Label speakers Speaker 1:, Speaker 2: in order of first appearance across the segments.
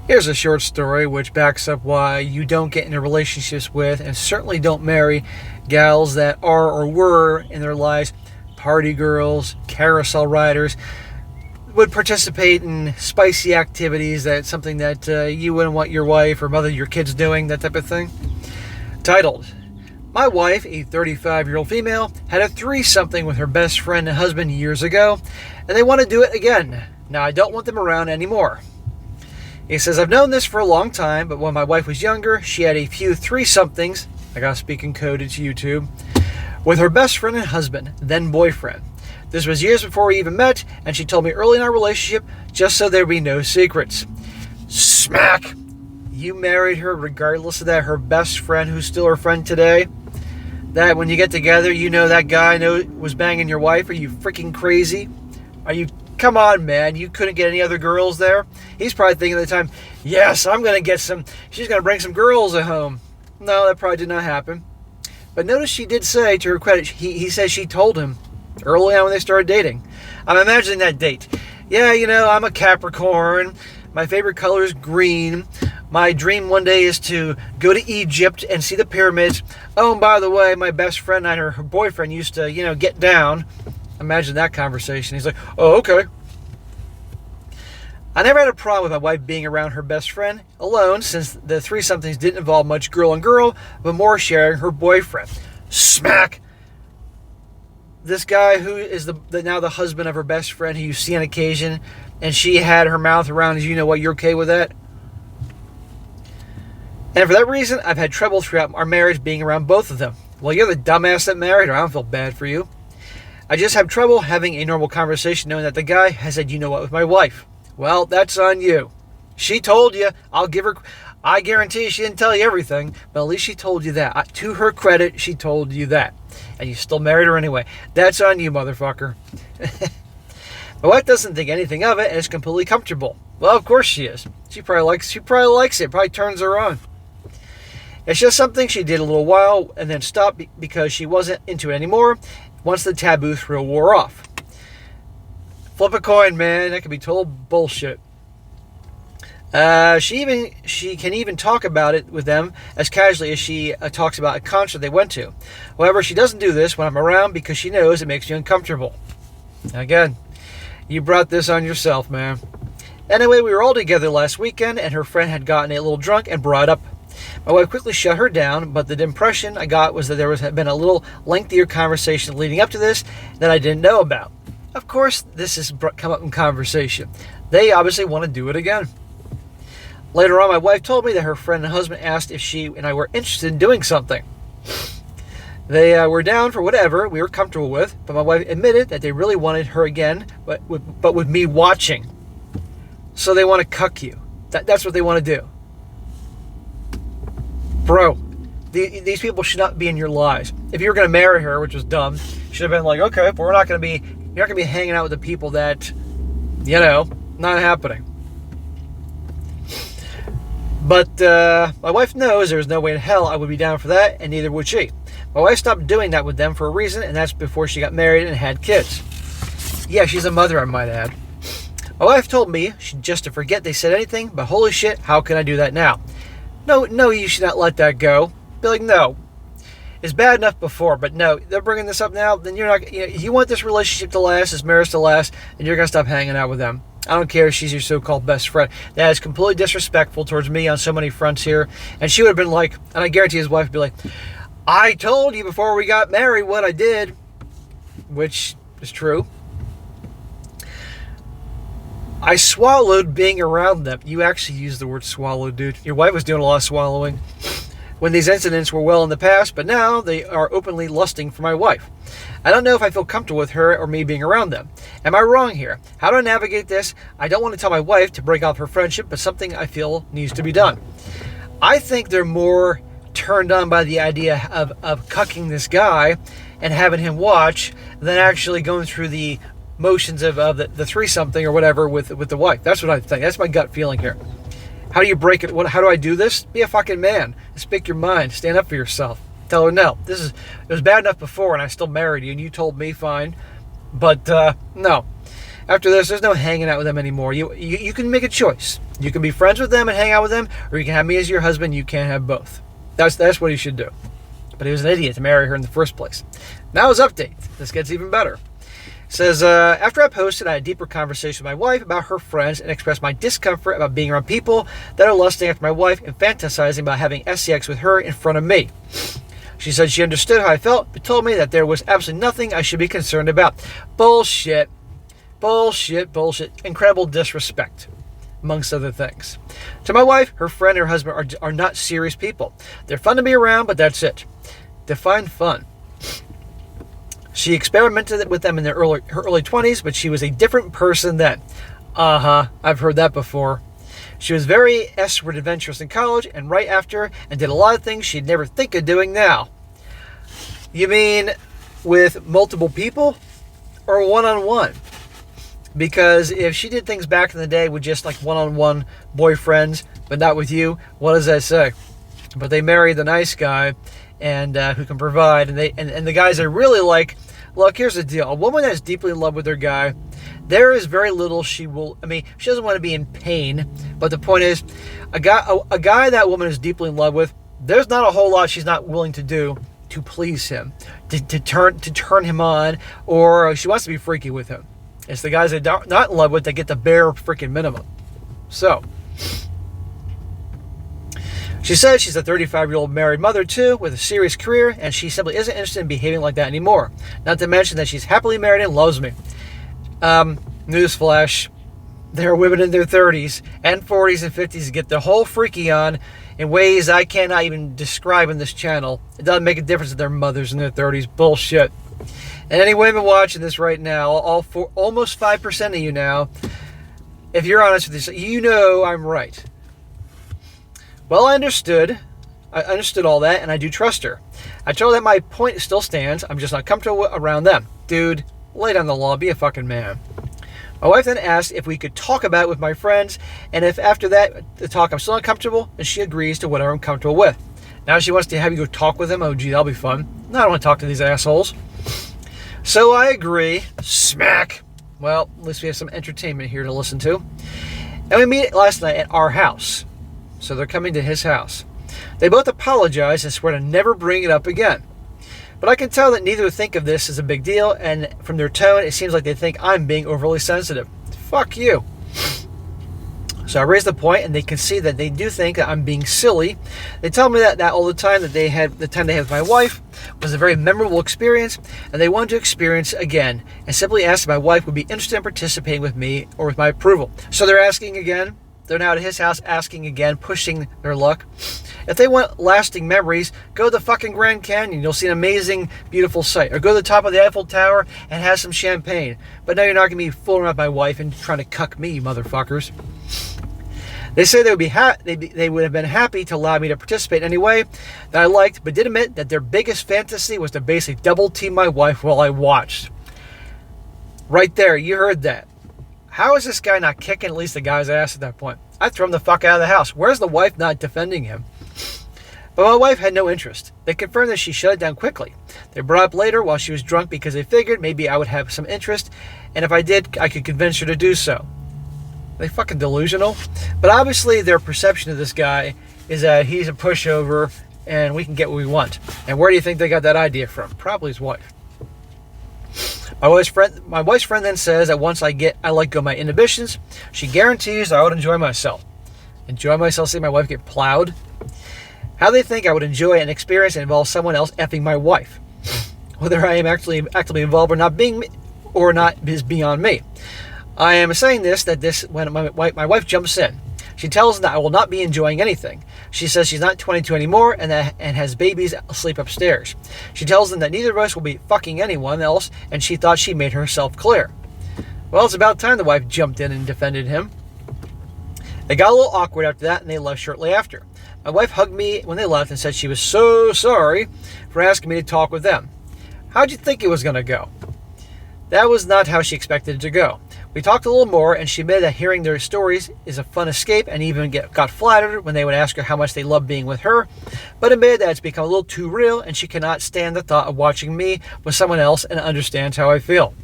Speaker 1: Here's a short story which backs up why you don't get into relationships with, and certainly don't marry, gals that are or were in their lives party girls, carousel riders, would participate in spicy activities. That's something that you wouldn't want your wife or mother of your kids doing, that type of thing. Titled, "My wife, a 35-year-old female, had a threesome with her best friend and husband years ago, and they want to do it again. Now, I don't want them around anymore." He says, "I've known this for a long time, but when my wife was younger, she had a few threesomethings," I gotta speak in code, it's YouTube, "with her best friend and husband, then boyfriend. This was years before we even met, and she told me early in our relationship, just so there'd be no secrets." Smack! You married her regardless of that, her best friend, who's still her friend today? That when you get together, you know that guy was banging your wife? Are you freaking crazy? Come on, man, you couldn't get any other girls there? He's probably thinking at the time, yes, I'm going to get some, she's going to bring some girls at home. No, that probably did not happen. But notice she did say, to her credit, he says she told him early on when they started dating. I'm imagining that date. Yeah, I'm a Capricorn. My favorite color is green. My dream one day is to go to Egypt and see the pyramids. Oh, and by the way, my best friend and her boyfriend used to, get down. Imagine that conversation. He's like, oh, okay. I never had a problem with my wife being around her best friend alone, since the threesomethings didn't involve much girl and girl, but more sharing her boyfriend. Smack! This guy who is now the husband of her best friend, who you see on occasion, and she had her mouth around, you know what, you're okay with that? And for that reason, I've had trouble throughout our marriage being around both of them. Well, you're the dumbass that married her. I don't feel bad for you. I just have trouble having a normal conversation knowing that the guy has said, you know what, with my wife. Well, that's on you. She told you. I guarantee she didn't tell you everything, but at least she told you that. To her credit, she told you that. And you still married her anyway. That's on you, motherfucker. My wife doesn't think anything of it and is completely comfortable. Well, of course she is. She probably likes it. Probably turns her on. It's just something she did a little while and then stopped because she wasn't into it anymore once the taboo thrill wore off. Flip a coin, man. That could be total bullshit. She can even talk about it with them as casually as she talks about a concert they went to. However, she doesn't do this when I'm around because she knows it makes me uncomfortable. Again, you brought this on yourself, man. Anyway, we were all together last weekend, and her friend had gotten a little drunk and brought up. My wife quickly shut her down, but the impression I got was that there had been a little lengthier conversation leading up to this that I didn't know about. Of course, this has come up in conversation. They obviously want to do it again. Later on, my wife told me that her friend and husband asked if she and I were interested in doing something. They were down for whatever we were comfortable with, but my wife admitted that they really wanted her again, but with me watching. So they want to cuck you. That's what they want to do. Bro, these people should not be in your lives. If you were going to marry her, which was dumb, you should have been like, okay, but you're not going to be hanging out with the people that, not happening. But my wife knows there's no way in hell I would be down for that, and neither would she. My wife stopped doing that with them for a reason, and that's before she got married and had kids. Yeah, she's a mother, I might add. My wife told me just to forget they said anything, but holy shit, how can I do that now? No, you should not let that go. Be like, no. It's bad enough before, but no, they're bringing this up now, then you're not, you want this relationship to last, this marriage to last, and you're going to stop hanging out with them. I don't care if she's your so-called best friend. That is completely disrespectful towards me on so many fronts here. And she would have been like, and I guarantee his wife would be like, I told you before we got married what I did. Which is true. I swallowed being around them. You actually used the word swallow, dude. Your wife was doing a lot of swallowing when these incidents were well in the past, but now they are openly lusting for my wife. I don't know if I feel comfortable with her or me being around them. Am I wrong here? How do I navigate this? I don't want to tell my wife to break off her friendship, but something I feel needs to be done. I think they're more turned on by the idea of cucking this guy and having him watch than actually going through the motions of the threesomething or whatever with the wife. That's what I think. That's my gut feeling here. How do you break it? How do I do this? Be a fucking man. Speak your mind. Stand up for yourself. Tell her, no, it was bad enough before and I still married you and you told me fine, but no. After this, there's no hanging out with them anymore. You can make a choice. You can be friends with them and hang out with them, or you can have me as your husband. You can't have both. That's what he should do. But he was an idiot to marry her in the first place. Now his update. This gets even better. It says, after I posted, I had a deeper conversation with my wife about her friends and expressed my discomfort about being around people that are lusting after my wife and fantasizing about having sex with her in front of me. She said she understood how I felt, but told me that there was absolutely nothing I should be concerned about. Bullshit. Bullshit, bullshit. Incredible disrespect, amongst other things. To my wife, her friend and her husband are not serious people. They're fun to be around, but that's it. Define fun. She experimented with them in her early 20s, but she was a different person then. I've heard that before. She was very S-word adventurous in college and right after, and did a lot of things she'd never think of doing now. You mean with multiple people or one-on-one? Because if she did things back in the day with just like one-on-one boyfriends, but not with you, what does that say? But they married the nice guy and who can provide, and the guys are really like, look, here's the deal. A woman that's deeply in love with her guy, there is very little she doesn't want to be in pain, but the point is, a guy that woman is deeply in love with, there's not a whole lot she's not willing to do to please him, to turn him on, or she wants to be freaky with him. It's the guys that are not in love with that get the bare freaking minimum. So, she said she's a 35-year-old married mother too, with a serious career, and she simply isn't interested in behaving like that anymore. Not to mention that she's happily married and loves me. Newsflash, there are women in their 30s and 40s and 50s that get the whole freaky on in ways I cannot even describe in this channel. It doesn't make a difference if they're mothers in their 30s. Bullshit. And any women watching this right now, almost 5% of you now, if you're honest with yourself, you know I'm right. Well, I understood all that, and I do trust her. I told her that my point still stands. I'm just not comfortable around them. Dude, lay down the law. Be a fucking man. My wife then asked if we could talk about it with my friends, and if after that, the talk, I'm still uncomfortable, and she agrees to whatever I'm comfortable with. Now she wants to have you go talk with them. Oh, gee, that'll be fun. No, I don't want to talk to these assholes. So I agree. Smack. Well, at least we have some entertainment here to listen to. And we meet last night at our house. So they're coming to his house. They both apologize and swear to never bring it up again. But I can tell that neither think of this as a big deal, and from their tone, it seems like they think I'm being overly sensitive. Fuck you. So I raise the point, and they can see that they do think that I'm being silly. They tell me that all the time that the time they had with my wife was a very memorable experience, and they wanted to experience it again, and simply asked if my wife would be interested in participating with me or with my approval. So they're asking again. They're now at his house asking again, pushing their luck. If they want lasting memories, go to the fucking Grand Canyon. You'll see an amazing, beautiful sight. Or go to the top of the Eiffel Tower and have some champagne. But no, you're not going to be fooling around my wife and trying to cuck me, you motherfuckers. They say they would have been happy to allow me to participate in any way that I liked, but did admit that their biggest fantasy was to basically double team my wife while I watched. Right there, you heard that. How is this guy not kicking at least the guy's ass at that point? I'd throw him the fuck out of the house. Where's the wife not defending him? But my wife had no interest. They confirmed that she shut it down quickly. They brought up later while she was drunk because they figured maybe I would have some interest, and if I did, I could convince her to do so. Are they fucking delusional? But obviously their perception of this guy is that he's a pushover and we can get what we want. And where do you think they got that idea from? Probably his wife. My wife's friend then says that once I let go of my inhibitions, she guarantees I would enjoy myself. Enjoy myself, see my wife get plowed? How they think I would enjoy an experience that involves someone else effing my wife. Whether I am actually actively involved or not is beyond me. I am saying this when my wife jumps in. She tells them that I will not be enjoying anything. She says she's not 22 anymore and has babies asleep upstairs. She tells them that neither of us will be fucking anyone else, and she thought she made herself clear. Well, it's about time the wife jumped in and defended him. They got a little awkward after that, and they left shortly after. My wife hugged me when they left and said she was so sorry for asking me to talk with them. How'd you think it was going to go? That was not how she expected it to go. We talked a little more, and she admitted that hearing their stories is a fun escape, and even got flattered when they would ask her how much they love being with her, but admitted that it's become a little too real, and she cannot stand the thought of watching me with someone else and understands how I feel.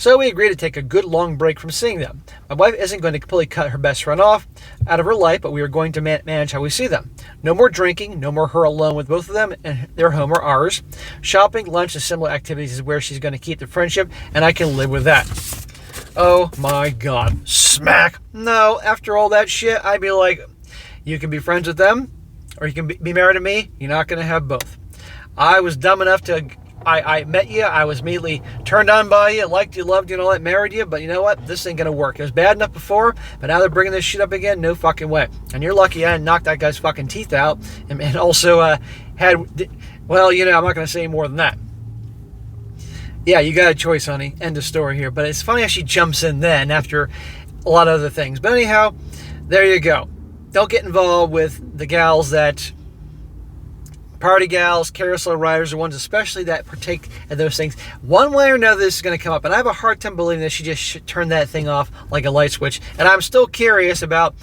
Speaker 1: So we agreed to take a good long break from seeing them. My wife isn't going to completely cut her best friend off out of her life, but we are going to manage how we see them. No more drinking, no more her alone with both of them and their home or ours. Shopping, lunch, and similar activities is where she's going to keep the friendship, and I can live with that. Oh my God. Smack. No, after all that shit, I'd be like, you can be friends with them, or you can be married to me. You're not going to have both. I was dumb enough to... I met you, I was immediately turned on by you, liked you, loved you, and all that, married you, but you know what? This ain't gonna work. It was bad enough before, but now they're bringing this shit up again? No fucking way. And you're lucky I knocked that guy's fucking teeth out, and also well, you know, I'm not gonna say more than that. Yeah, you got a choice, honey. End of story here. But it's funny how she jumps in then after a lot of other things. But anyhow, there you go. Don't get involved with the gals that... party gals, carousel riders, are ones especially that partake in those things. One way or another, this is going to come up. And I have a hard time believing that she just turned that thing off like a light switch. And I'm still curious about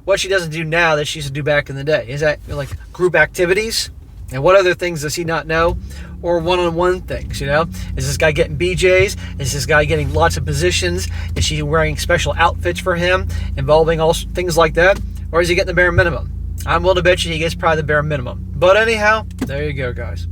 Speaker 1: what she doesn't do now that she used to do back in the day. Is that like group activities? And what other things does he not know? Or one-on-one things, you know? Is this guy getting BJs? Is this guy getting lots of positions? Is she wearing special outfits for him, involving all things like that? Or is he getting the bare minimum? I'm willing to bet you he gets probably the bare minimum. But anyhow, there you go, guys.